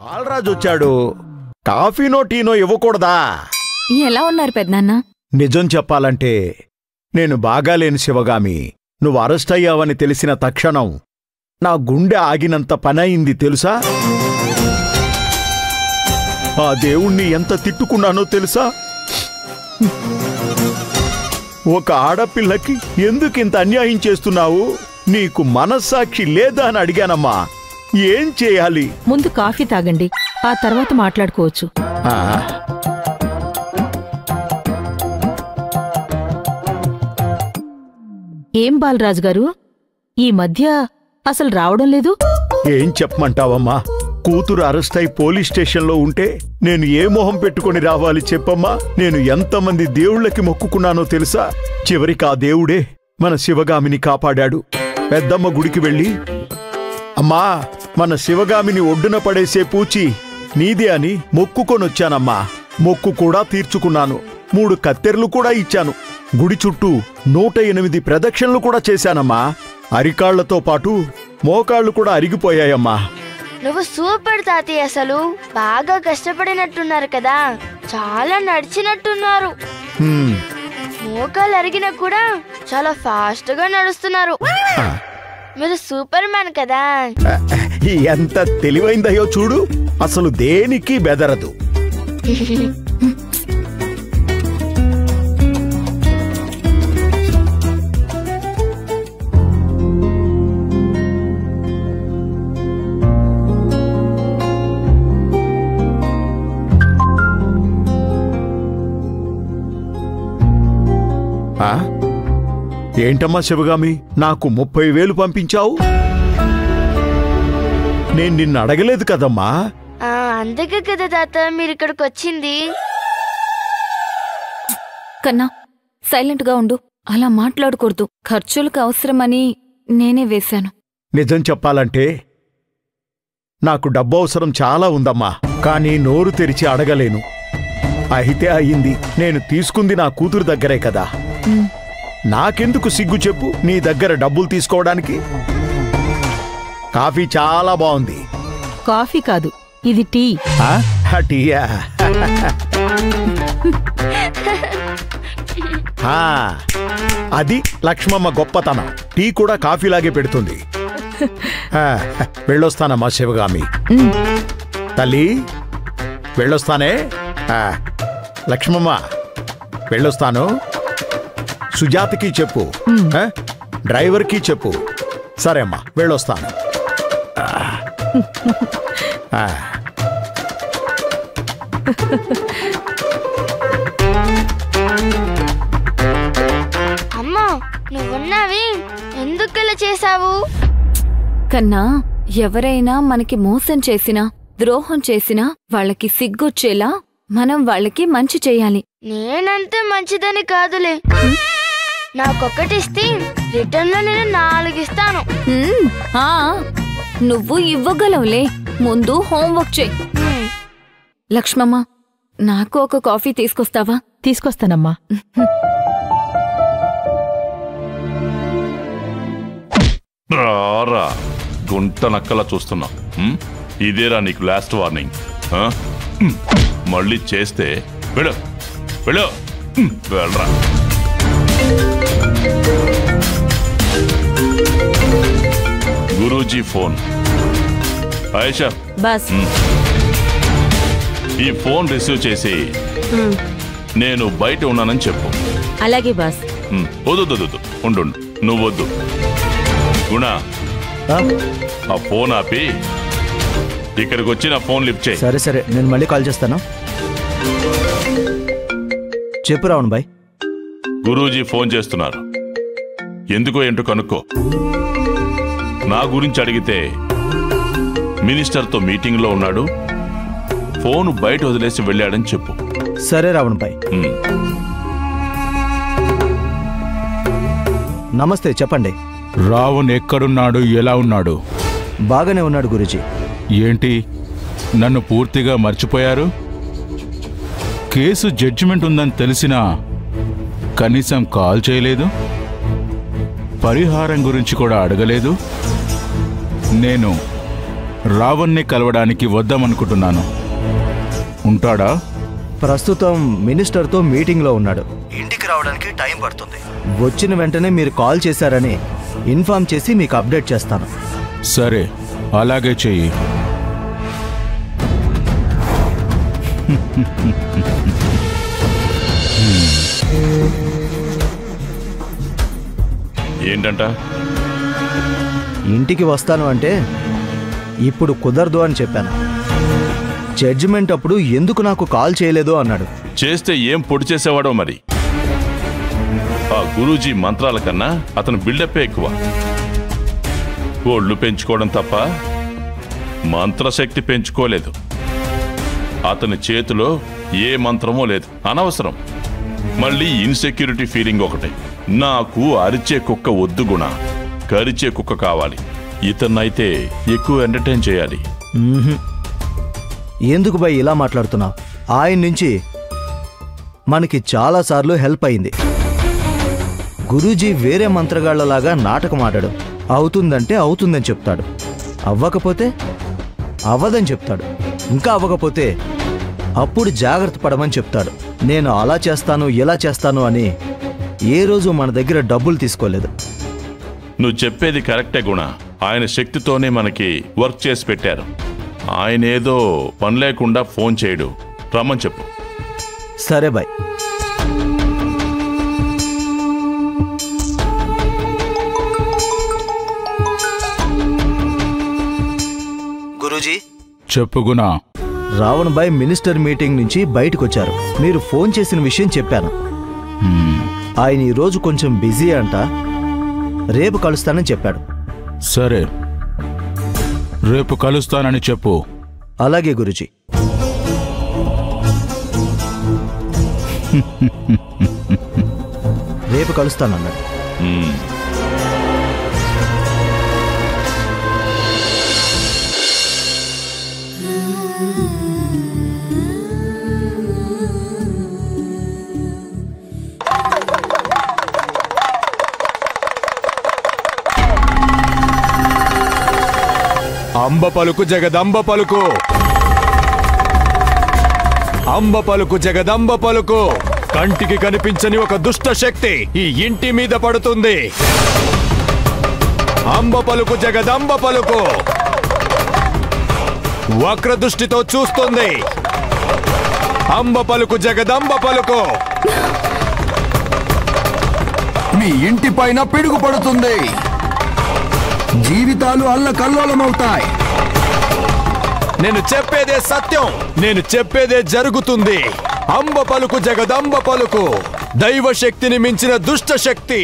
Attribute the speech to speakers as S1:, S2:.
S1: బాలరాజు వచ్చాడు. కాఫీనో టీనో ఇవ్వకూడదా?
S2: ఎలా ఉన్నారు పెద్దనాన్న?
S1: నిజం చెప్పాలంటే నేను బాగాలేని శివగామి. నువ్వు అరెస్ట్ అయ్యావని తెలిసిన తక్షణం నా గుండె ఆగినంత పనయింది తెలుసా? ఆ దేవుణ్ణి ఎంత తిట్టుకున్నానో తెలుసా? ఒక ఆడపిల్లకి ఎందుకింత అన్యాయం చేస్తున్నావు? నీకు మనస్సాక్షి లేదా అని అడిగానమ్మా. ఏం చేయాలి?
S3: ముందు కాఫీ తాగండి, ఆ తర్వాత మాట్లాడుకోవచ్చు. ఏం బాలరాజు గారు, ఈ మధ్య అసలు రావడం లేదు?
S1: ఏం చెప్పమంటావమ్మా? కూతురు అరెస్ట్ అయి పోలీస్ స్టేషన్లో ఉంటే నేను ఏ మొహం పెట్టుకుని రావాలి చెప్పమ్మా? నేను ఎంతమంది దేవుళ్ళకి మొక్కుకున్నానో తెలుసా? చివరికి ఆ దేవుడే మన శివగామిని కాపాడాడు. పెద్దమ్మ గుడికి వెళ్ళి, అమ్మా మన శివగామిని ఒడ్డున పడేసే పూచి నీదే అని మొక్కుకొనొచ్చానమ్మా. మొక్కు కూడా తీర్చుకున్నాను. 3 కత్తెర్లు కూడా ఇచ్చాను. గుడి చుట్టూ 108 ప్రదక్షిణలు కూడా చేశానమ్మా. అరికాళ్లతో పాటు మోకాళ్లు కూడా అరిగిపోయాయమ్మా.
S4: నువ్వు సూపర్ తాతయ్య. అసలు బాగా కష్టపడినట్టున్నారు కదా, చాలా నడిచినట్టున్నారు. మోకాలు అరిగినా కూడా చాలా ఫాస్ట్ గా నడుస్తున్నారు. మీరు సూపర్ మ్యాన్ కదా.
S1: ఎంత తెలివైందయ్యో చూడు, అసలు దేనికి బెదరదు. ఏంటమ్మా శివగామి, నాకు 30,000 పంపించావు? నేను నిన్ను అడగలేదు కదమ్మా.
S4: అందుకే కదా తాత మీరు ఇక్కడికి వచ్చింది.
S2: కన్నా సైలెంట్ గా ఉండు, అలా మాట్లాడకూడదు. ఖర్చులకు అవసరమని నేనే వేశాను.
S1: నిజం చెప్పాలంటే నాకు డబ్బు అవసరం చాలా ఉందమ్మా, కానీ నోరు తెరిచి అడగలేను. అయితే అయింది. నేను తీసుకుంది నా కూతురు దగ్గరే కదా. నాకెందుకు సిగ్గు చెప్పు నీ దగ్గర డబ్బులు తీసుకోవడానికి? కాఫీ చాలా బాగుంది.
S3: కాఫీ కాదు, ఇది టీ.
S1: టీయా? అది లక్ష్మమ్మ గొప్పతనం. టీ కూడా కాఫీలాగే పెడుతుంది. వెళ్ళొస్తానమ్మా శివగామి. తల్లి వెళ్ళొస్తానే. లక్ష్మమ్మ వెళ్ళొస్తాను. సుజాతకి చెప్పు, డ్రైవర్కి చెప్పు. సరే అమ్మా వెళ్ళొస్తాను.
S4: అమ్మా నువ్వున్నావి, ఎందుకు ఇలా చేశావు?
S2: కన్నా, ఎవరైనా మనకి మోసం చేసినా ద్రోహం చేసినా వాళ్ళకి సిగ్గొచ్చేలా మనం వాళ్ళకి మంచి చెయ్యాలి.
S4: నేనంతే మంచిదని కాదులే. నాకొకటిస్తే రిటర్న్ లో నేను 4 ఇస్తాను.
S2: నువ్వు ఇవ్వగలవులే, ముందు హోంవర్క్ చెయ్. లక్ష్మమ్మ, నాకు ఒక కాఫీ తీసుకొస్తావా?
S3: తీసుకొస్తానమ్మా.
S5: రారా గుంట నక్కలా చూస్తున్నా. ఇదేరా నీకు లాస్ట్ వార్నింగ్. మళ్ళీ చేస్తే వెళ్ళు వెళ్ళు వెళ్ళరా. గురూజీ ఫోన్. ఆయేషా
S2: బస్,
S5: ఈ ఫోన్ రిసీవ్ చేసి నేను బయట ఉన్నానని చెప్పు.
S3: అలాగే బాస్.
S5: వద్దు ఉండు, నువ్వు వద్దు. గుణ, ఆ ఫోన్ ఆపి ఇక్కడికి వచ్చి నా ఫోన్ లిఫ్ట్ చేయి.
S6: సరే సరే, నేను మళ్ళీ కాల్ చేస్తాను. చెప్పు రావణ్ బాయ్.
S5: గురూజీ ఫోన్ చేస్తున్నారు. ఎందుకో ఏంటో కనుక్కో. నా గురించి అడిగితే మినిస్టర్తో మీటింగ్లో ఉన్నాడు, ఫోన్ బయట వదిలేసి వెళ్ళాడని చెప్పు.
S6: సరే రావణ్ బాయ్. నమస్తే, చెప్పండి.
S7: రావణ్ ఎక్కడున్నాడు, ఎలా ఉన్నాడు?
S6: బాగానే ఉన్నాడు గురూజీ.
S7: ఏంటి నన్ను పూర్తిగా మర్చిపోయారు? కేసు జడ్జిమెంట్ ఉందని తెలిసినా కనీసం కాల్ చేయలేదు, పరిహారం గురించి కూడా అడగలేదు. నేను రావణ్ణి కలవడానికి వద్దామనుకుంటున్నాను. ఉంటాడా?
S6: ప్రస్తుతం మినిస్టర్తో మీటింగ్లో ఉన్నాడు. ఇంటికి రావడానికి టైం పడుతుంది. వచ్చిన వెంటనే మీరు కాల్ చేశారని ఇన్ఫార్మ్ చేసి మీకు అప్డేట్ చేస్తాను.
S7: సరే, అలాగే చెయ్యి.
S5: ఏంటంట?
S6: ఇంటికి వస్తాను అంటే ఇప్పుడు కుదరదు అని చెప్పాను. జడ్జిమెంట్ అప్పుడు ఎందుకు నాకు కాల్ చేయలేదు అన్నాడు.
S5: చేస్తే ఏం పొడి చేసేవాడో మరి. ఆ గురూజీ మంత్రాల కన్నా అతను బిల్డప్పే ఎక్కువ. ఒళ్ళు పెంచుకోవడం తప్ప మంత్రశక్తి పెంచుకోలేదు. అతని చేతిలో ఏ మంత్రమో లేదు. అనవసరం. మళ్ళీ ఇన్సెక్యూరిటీ ఫీలింగ్ ఒకటే. నాకు అరిచే కుక్క వద్దు గుణ, కరిచే కుక్క కావాలి. ఇతన్నైతే ఎక్కువ ఎంటర్టైన్ చేయాలి.
S6: ఎందుకు భయ్ ఇలా మాట్లాడుతున్నావు? ఆయన నుంచి మనకి చాలాసార్లు హెల్ప్ అయింది. గురూజీ వేరే మంత్రగాళ్లలాగా నాటకం ఆడాడు. అవుతుందంటే అవుతుందని చెప్తాడు, అవ్వకపోతే అవ్వదని చెప్తాడు, ఇంకా అవ్వకపోతే అప్పుడు జాగ్రత్త పడమని చెప్తాడు. నేను అలా చేస్తాను ఇలా చేస్తాను అని ఏ రోజు మన దగ్గర డబ్బులు తీసుకోలేదు.
S5: నువ్వు చెప్పేది కరెక్టే గుణ. ఆయన శక్తితోనే మనకి వర్క్ చేసి పెట్టారు. ఆయన ఏదో పని లేకుండా ఫోన్ చేయడు. రమ్మని చెప్పు.
S6: సరే బాయ్. గురూజీ
S7: చెప్పు గుణ.
S6: రావణ్ బాయ్ మినిస్టర్ మీటింగ్ నుంచి బయటకొచ్చారు. మీరు ఫోన్ చేసిన విషయం చెప్పాను. ఆయన ఈరోజు కొంచెం బిజీ అంట, రేపు కలుస్తానని చెప్పాడు.
S7: సరే, రేపు కలుస్తానని చెప్పు.
S6: అలాగే గురూజీ. రేపు కలుస్తానన్నాడు.
S8: అంబ పలుకు జగదంబ పలుకు, అంబ పలుకు జగదంబ పలుకు. కంటికి కనిపించని ఒక దుష్ట శక్తి ఈ ఇంటి మీద పడుతుంది. అంబ పలుకు జగదంబ పలుకు. వక్ర దృష్టితో చూస్తుంది. అంబ పలుకు జగదంబ పలుకు.
S9: మీ ఇంటి పైన పిడుగు పడుతుంది. జీవితాలు అల్లకల్లోలమవుతాయి.
S8: నేను చెప్పేదే సత్యం, నేను చెప్పేదే జరుగుతుంది. అంబ పలుకు జగదంబ పలుకు. దైవ శక్తిని మించిన దుష్ట శక్తి